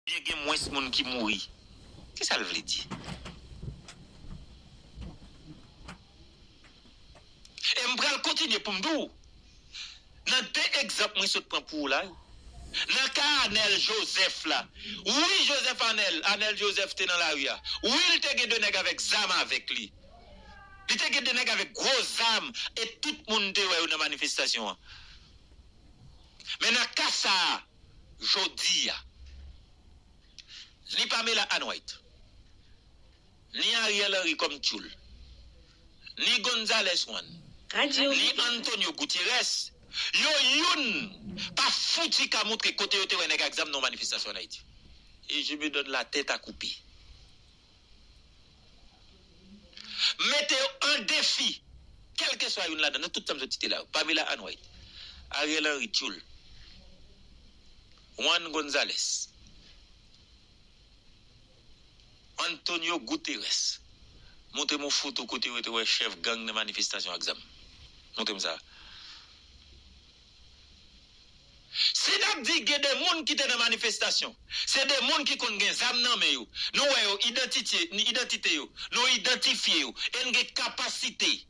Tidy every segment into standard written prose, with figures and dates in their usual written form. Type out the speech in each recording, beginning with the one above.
Il y a moins de monde qui mourit. Qu'est-ce que ça veut dire? Et je vais continuer pour me dire. Dans deux exemples, je prends pour là. Dans le cas Anel Joseph là. Oui, Joseph Anel Joseph était dans la rue. Oui, il était de nègres avec zam avec lui. Il était de nègres avec gros zam et tout le monde était dans la manifestation. Mais dans le cas ça, jodi, ni Pamela Anouait, ni Ariel Henry comme Tchoul, ni Gonzales Wan, ni Antonio Gutiérrez, yo youn pas fouti qu'à montrer côté yote ou nèg exam non manifestation en Haïti. Et je me donne la tête à couper. Mettez un défi, quel que soit une là-dedans, tout ça me dit là, Pamela Anouait, Ariel Henry Tchoul, Juan González, Antonio Guterres. Montrez mon photo côté où était chef gang de manifestation exam. Montrez-moi ça. Si nous dit que des gens qui étaient dans la manifestation, c'est des gens qui connaissent des âmes dans les mains. Nous avons identité, nous identifier, et nous avons capacité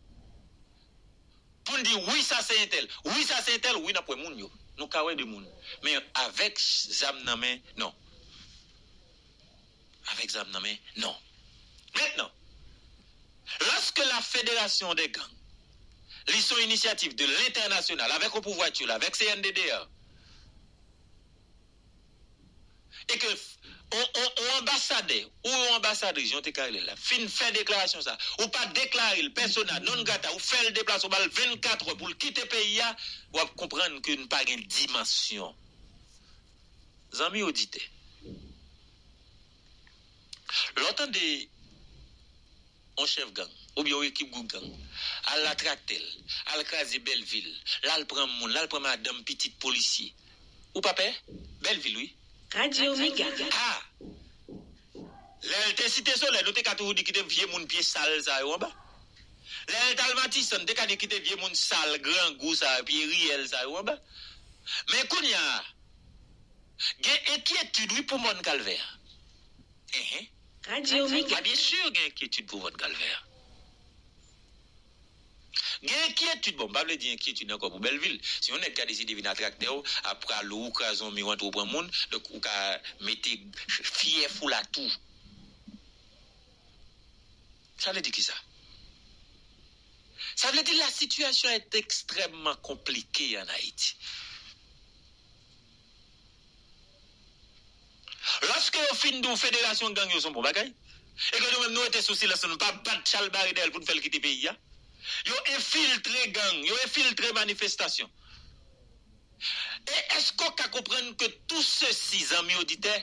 pour dire oui, ça c'est un tel, oui, ça c'est un tel, oui, nous avons des gens. Nous avons des gens. Mais avec des âmes dans les mains, non. Avec des âmes dans les mains, non. Maintenant, lorsque la fédération des gangs, les sont initiatives de l'international, avec le pouvoir, avec CNDDA, et que on ambassadeur ou ambassadrice ont été là fin fait déclaration ça ou pas déclarer le persona non grata ou faire le déplacement 24 heures pour quitter le pays ou comprendre que nous pas une dimension. Amis auditeurs, l'entendez un chef gang ou bien une équipe gang à la tractel à craser Belleville là le prend monde là le prend madame petite policier ou papa Belleville oui Radio Mega. Ah. L'elle cité soleil, nous t'es toujours dit qu'il était vieux mon pied sale ça en bas. L'elle dalmatison t'es dit qu'il était vieux mon sale grand goût ça pied riel ça en bas. Mais kounya gen inquiétude oui pour mon calvaire. Radio Mega. Bien sûr gen inquiétude pour votre calvaire. Gen inquiétude bon pas veut dire inquiétude encore pour Belleville. Si on est qu'à décider venir attracter après l'eau crason mi rentre pour monde donc ou ka mettre fier fou la tout. Ça veut dire qui ça? Ça veut dire la situation est extrêmement compliquée en Haïti. Lorsque au fin de fédération gang yo son bon bagay et que nous même nous était sous silence nous pas battre Charles Baridel pour nous faire quitter pays ya. Yo infiltré gang, yo infiltré manifestation. Et est-ce qu'on peut comprendre que tout ceci, amis auditeurs,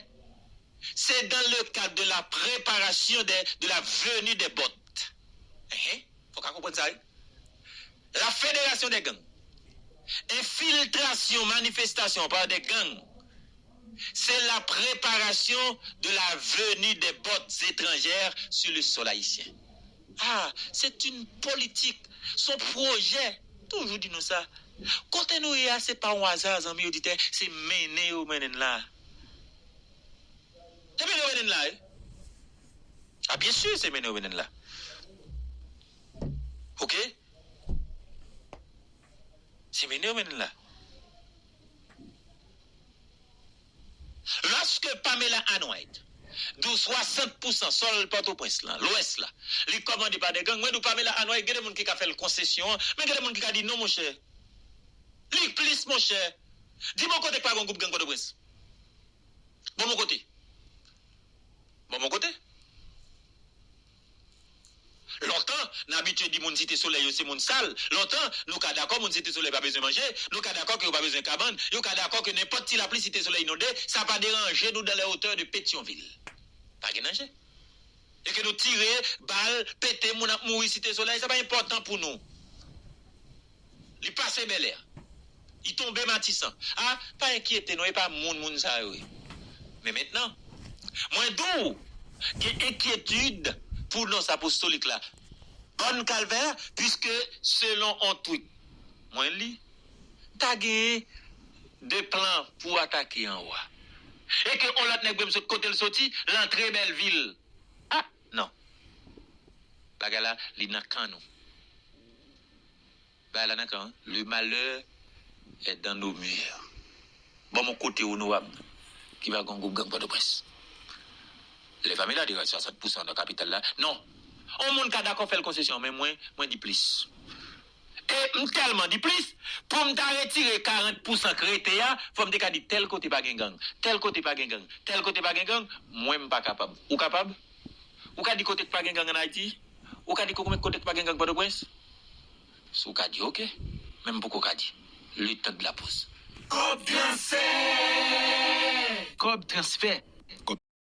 c'est dans le cadre de la préparation de la venue des bottes. Faut qu'on comprenne ça. La fédération des gangs, infiltration, manifestation par des gangs, c'est la préparation de la venue des bottes étrangères sur le sol haïtien. Ah, c'est une politique, son projet, toujours dit nous ça. Quand nous y a, c'est pas un hasard, amis auditeurs, c'est mené au menen là. C'est mené au menen là. Ah, bien sûr, c'est mené au menen là. Ok? C'est mené au menen là. Lorsque Pamela Anouait, d'où 60% sol Port-au-Prince là, l'ouest là, les commandés par des gangs, moi d'où Pamela Anouait, il y a des gens qui ont fait la concession, mais il y a des gens qui ont dit non mon cher. Les plus mon cher. Dis mon côté pas un groupe gang Port-au-Prince. Bon mon côté. Bon mon côté. Longtemps, nous habitués dit mon cité soleil c'est mon sale. Longtemps, nous ka d'accord mon cité soleil pas besoin manger, nous ka d'accord que pas besoin cabane, nous ka d'accord que n'importe qui la pluie cité soleil inondé, ça pas déranger nous dans les hauteurs de Pétionville. Pas déranger. Et que nous tirer balle, péter mon mourir cité soleil, c'est pas important pour nous. Il passe Bel Air. Il tombe matissant. Ah, pas inquiété, non, et pas moun ça oui. Mais maintenant, moins d'où que inquiétude pour nos apostoliques là. Bonne calvaire, puisque selon un tweet, moi lis, t'as gagné des plans pour attaquer en haut. Et que on l'autre nèg de côté le sorti, l'entrée Belleville. Ah, non. Bagala, li nan kan nou. Bagala nan kan, le malheur est dans nos murs. Bon, mon côté où nous qui va gon groupe gang pas de presse. Les familles là, 60% de la capitale là. Non. On monde ka d'accord faire le concession, mais moi dit plus. Et tellement dit plus, pour me retirer 40% crété ya, faut me dire tel côté pas gang, tel côté pas gang, tel côté pas gang, moi pas capable. Ou capable? Ou ka dit côté pas gang en Haïti? Ou ka dit côté pas gang pas de prince? Sou ka dit OK. Même beaucoup ka dit. Le temps de la pause. Cob transfert.